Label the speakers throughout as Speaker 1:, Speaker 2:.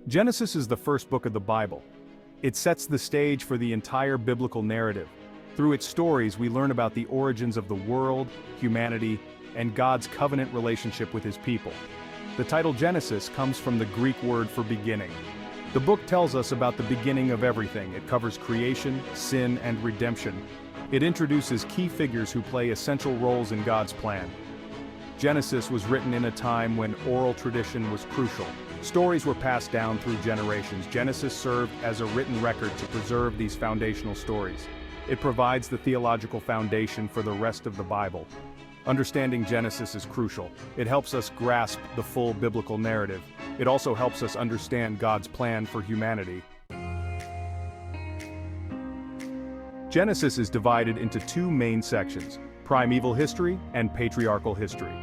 Speaker 1: Genesis is the first book of the Bible. It sets the stage for the entire biblical narrative. Through its stories, we learn about the origins of the world, humanity, and God's covenant relationship with his people. The title Genesis comes from the Greek word for beginning. The book tells us about the beginning of everything. It covers creation, sin, and redemption. It introduces key figures who play essential roles in God's plan. Genesis was written in a time when oral tradition was crucial. Stories were passed down through generations. Genesis served as a written record to preserve these foundational stories. It provides the theological foundation for the rest of the Bible. Understanding Genesis is crucial. It helps us grasp the full biblical narrative. It also helps us understand God's plan for humanity. Genesis is divided into two main sections: primeval history and patriarchal history.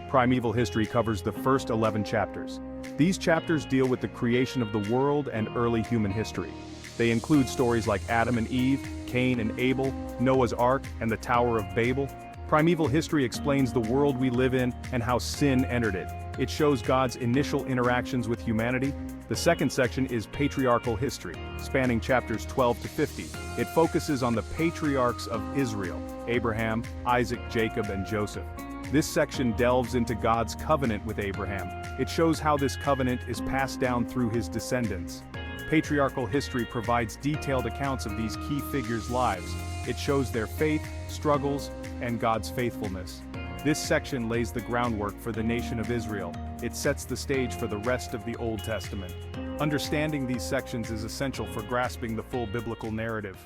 Speaker 1: Primeval history covers the first 11 chapters. These chapters deal with the creation of the world and early human history. They include stories like Adam and Eve, Cain and Abel, Noah's Ark, and the Tower of Babel. Primeval history explains the world we live in and how sin entered it. It shows God's initial interactions with humanity. The second section is patriarchal history, spanning chapters 12 to 50. It focuses on the patriarchs of Israel: Abraham, Isaac, Jacob, and Joseph. This section delves into God's covenant with Abraham. It shows how this covenant is passed down through his descendants. Patriarchal history provides detailed accounts of these key figures' lives. It shows their faith, struggles, and God's faithfulness. This section lays the groundwork for the nation of Israel. It sets the stage for the rest of the Old Testament. Understanding these sections is essential for grasping the full biblical narrative.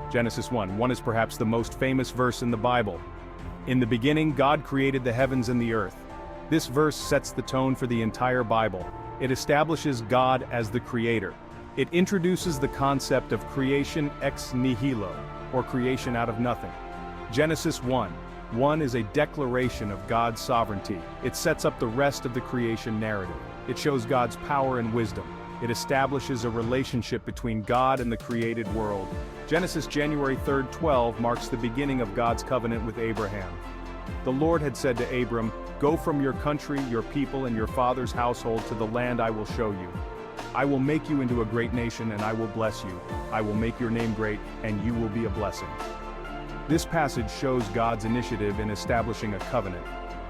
Speaker 1: Genesis 1:1 is perhaps the most famous verse in the Bible. In the beginning, God created the heavens and the earth. This verse sets the tone for the entire Bible. It establishes God as the creator. It introduces the concept of creation ex nihilo, or creation out of nothing. Genesis 1:1 is a declaration of God's sovereignty. It sets up the rest of the creation narrative. It shows God's power and wisdom. It establishes a relationship between God and the created world. Genesis January 3rd, 12 marks the beginning of God's covenant with Abraham. The Lord had said to Abram, "Go from your country, your people, and your father's household to the land I will show you. I will make you into a great nation, and I will bless you. I will make your name great, and you will be a blessing." This passage shows God's initiative in establishing a covenant.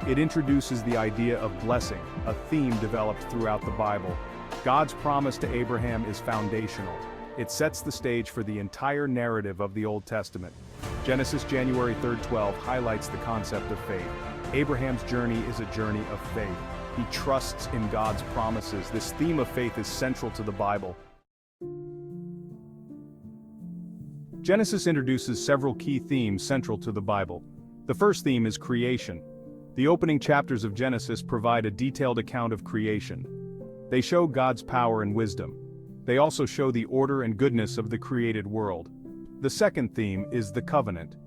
Speaker 1: It introduces the idea of blessing, a theme developed throughout the Bible. God's promise to Abraham is foundational. It sets the stage for the entire narrative of the Old Testament. Genesis January 3rd, 12 highlights the concept of faith. Abraham's journey is a journey of faith. He trusts in God's promises. This theme of faith is central to the Bible. Genesis introduces several key themes central to the Bible. The first theme is creation. The opening chapters of Genesis provide a detailed account of creation. They show God's power and wisdom. They also show the order and goodness of the created world. The second theme is the covenant.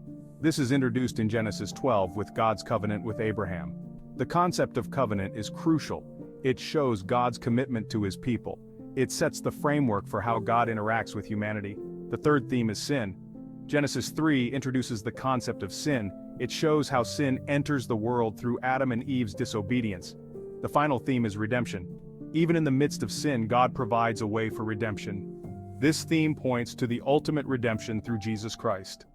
Speaker 1: This is introduced in Genesis 12 with God's covenant with Abraham. The concept of covenant is crucial. It shows God's commitment to his people. It sets the framework for how God interacts with humanity. The third theme is sin. Genesis 3 introduces the concept of sin. It shows how sin enters the world through Adam and Eve's disobedience. The final theme is redemption. Even in the midst of sin, God provides a way for redemption. This theme points to the ultimate redemption through Jesus Christ.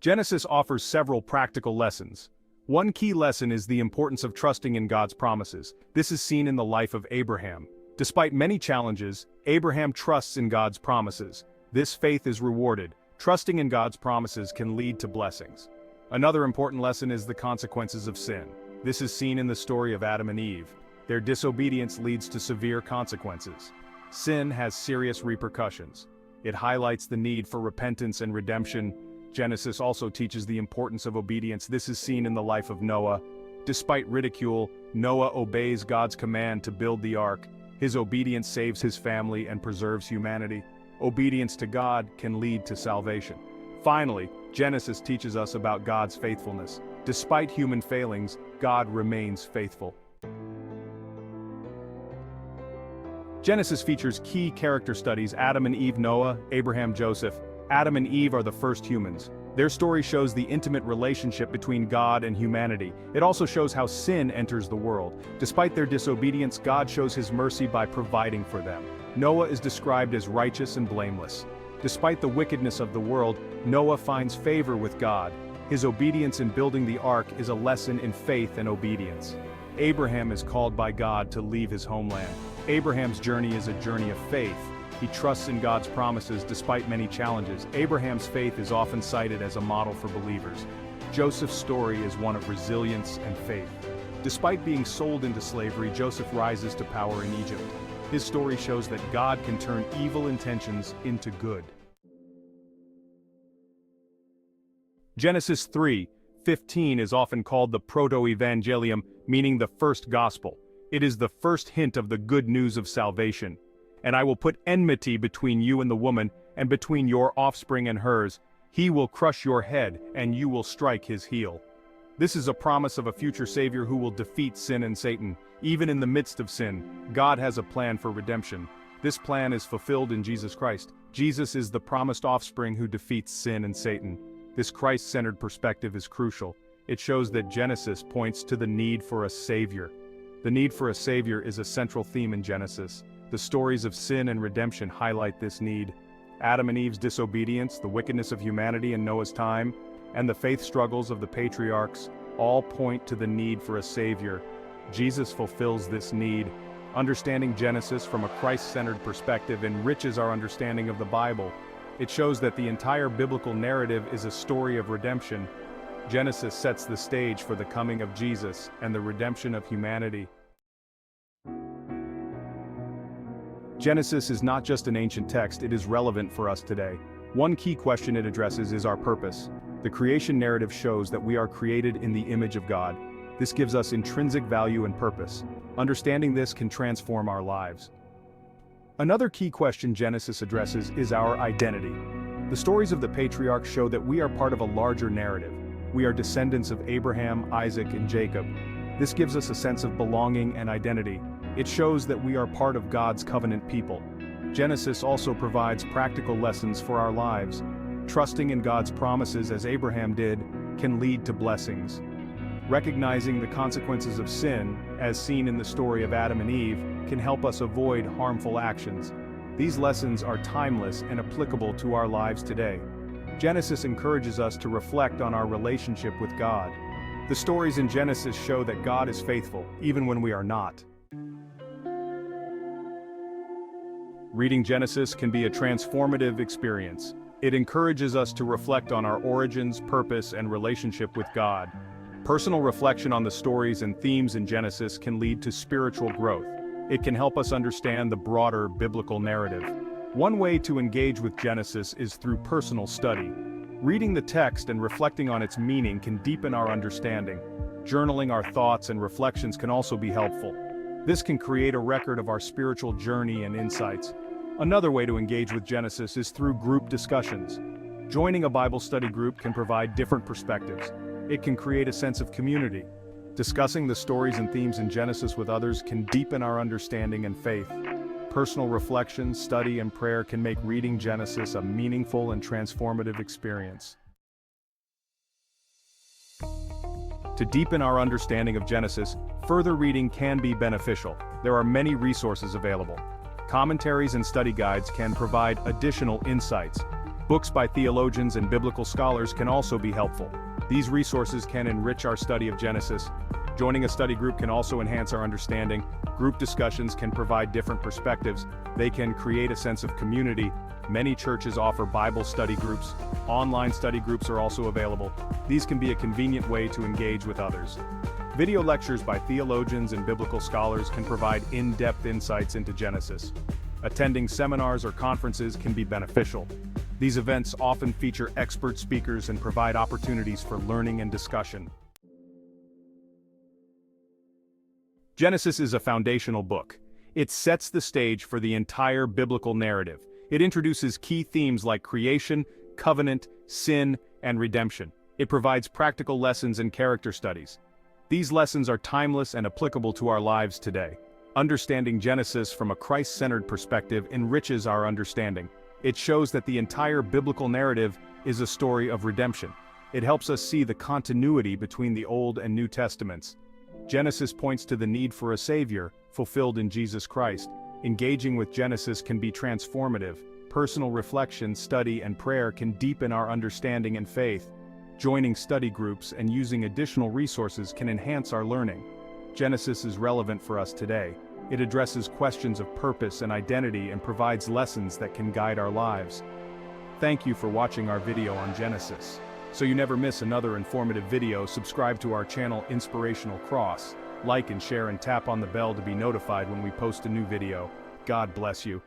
Speaker 1: Genesis offers several practical lessons. One key lesson is the importance of trusting in God's promises. This is seen in the life of Abraham. Despite many challenges, Abraham trusts in God's promises. This faith is rewarded. Trusting in God's promises can lead to blessings. Another important lesson is the consequences of sin. This is seen in the story of Adam and Eve. Their disobedience leads to severe consequences. Sin has serious repercussions. It highlights the need for repentance and redemption. Genesis also teaches the importance of obedience. This is seen in the life of Noah. Despite ridicule, Noah obeys God's command to build the ark. His obedience saves his family and preserves humanity. Obedience to God can lead to salvation. Finally, Genesis teaches us about God's faithfulness. Despite human failings, God remains faithful. Genesis features key character studies: Adam and Eve, Noah, Abraham, Joseph. Adam and Eve are the first humans. Their story shows the intimate relationship between God and humanity. It also shows how sin enters the world. Despite their disobedience, God shows his mercy by providing for them. Noah is described as righteous and blameless. Despite the wickedness of the world, Noah finds favor with God. His obedience in building the ark is a lesson in faith and obedience. Abraham is called by God to leave his homeland. Abraham's journey is a journey of faith. He trusts in God's promises despite many challenges. Abraham's faith is often cited as a model for believers. Joseph's story is one of resilience and faith. Despite being sold into slavery, Joseph rises to power in Egypt. His story shows that God can turn evil intentions into good. Genesis 3:15 is often called the Proto evangelium, meaning the first gospel. It is the first hint of the good news of salvation. And I will put enmity between you and the woman, and between your offspring and hers. He will crush your head, and you will strike his heel. This is a promise of a future Savior who will defeat sin and Satan. Even in the midst of sin, God has a plan for redemption. This plan is fulfilled in Jesus Christ. Jesus is the promised offspring who defeats sin and Satan. This Christ-centered perspective is crucial. It shows that Genesis points to the need for a Savior. The need for a Savior is a central theme in Genesis. The stories of sin and redemption highlight this need. Adam and Eve's disobedience, the wickedness of humanity in Noah's time, and the faith struggles of the patriarchs all point to the need for a Savior. Jesus fulfills this need. Understanding Genesis from a Christ-centered perspective enriches our understanding of the Bible. It shows that the entire biblical narrative is a story of redemption. Genesis sets the stage for the coming of Jesus and the redemption of humanity. Genesis is not just an ancient text, it is relevant for us today. One key question it addresses is our purpose. The creation narrative shows that we are created in the image of God. This gives us intrinsic value and purpose. Understanding this can transform our lives. Another key question Genesis addresses is our identity. The stories of the patriarchs show that we are part of a larger narrative. We are descendants of Abraham, Isaac, and Jacob. This gives us a sense of belonging and identity. It shows that we are part of God's covenant people. Genesis also provides practical lessons for our lives. Trusting in God's promises as Abraham did can lead to blessings. Recognizing the consequences of sin, as seen in the story of Adam and Eve, can help us avoid harmful actions. These lessons are timeless and applicable to our lives today. Genesis encourages us to reflect on our relationship with God. The stories in Genesis show that God is faithful, even when we are not. Reading Genesis can be a transformative experience. It encourages us to reflect on our origins, purpose, and relationship with God. Personal reflection on the stories and themes in Genesis can lead to spiritual growth. It can help us understand the broader biblical narrative. One way to engage with Genesis is through personal study. Reading the text and reflecting on its meaning can deepen our understanding. Journaling our thoughts and reflections can also be helpful. This can create a record of our spiritual journey and insights. Another way to engage with Genesis is through group discussions. Joining a Bible study group can provide different perspectives. It can create a sense of community. Discussing the stories and themes in Genesis with others can deepen our understanding and faith. Personal reflection, study, and prayer can make reading Genesis a meaningful and transformative experience. To deepen our understanding of Genesis, further reading can be beneficial. There are many resources available. Commentaries and study guides can provide additional insights. Books by theologians and biblical scholars can also be helpful. These resources can enrich our study of Genesis. Joining a study group can also enhance our understanding. Group discussions can provide different perspectives. They can create a sense of community. Many churches offer Bible study groups. Online study groups are also available. These can be a convenient way to engage with others. Video lectures by theologians and biblical scholars can provide in-depth insights into Genesis. Attending seminars or conferences can be beneficial. These events often feature expert speakers and provide opportunities for learning and discussion. Genesis is a foundational book. It sets the stage for the entire biblical narrative. It introduces key themes like creation, covenant, sin, and redemption. It provides practical lessons and character studies. These lessons are timeless and applicable to our lives today. Understanding Genesis from a Christ-centered perspective enriches our understanding. It shows that the entire biblical narrative is a story of redemption. It helps us see the continuity between the Old and New Testaments. Genesis points to the need for a Savior, fulfilled in Jesus Christ. Engaging with Genesis can be transformative. Personal reflection, study, and prayer can deepen our understanding and faith. Joining study groups and using additional resources can enhance our learning. Genesis is relevant for us today. It addresses questions of purpose and identity and provides lessons that can guide our lives. Thank you for watching our video on Genesis. So you never miss another informative video, subscribe to our channel Inspirational Cross, like and share and tap on the bell to be notified when we post a new video. God bless you.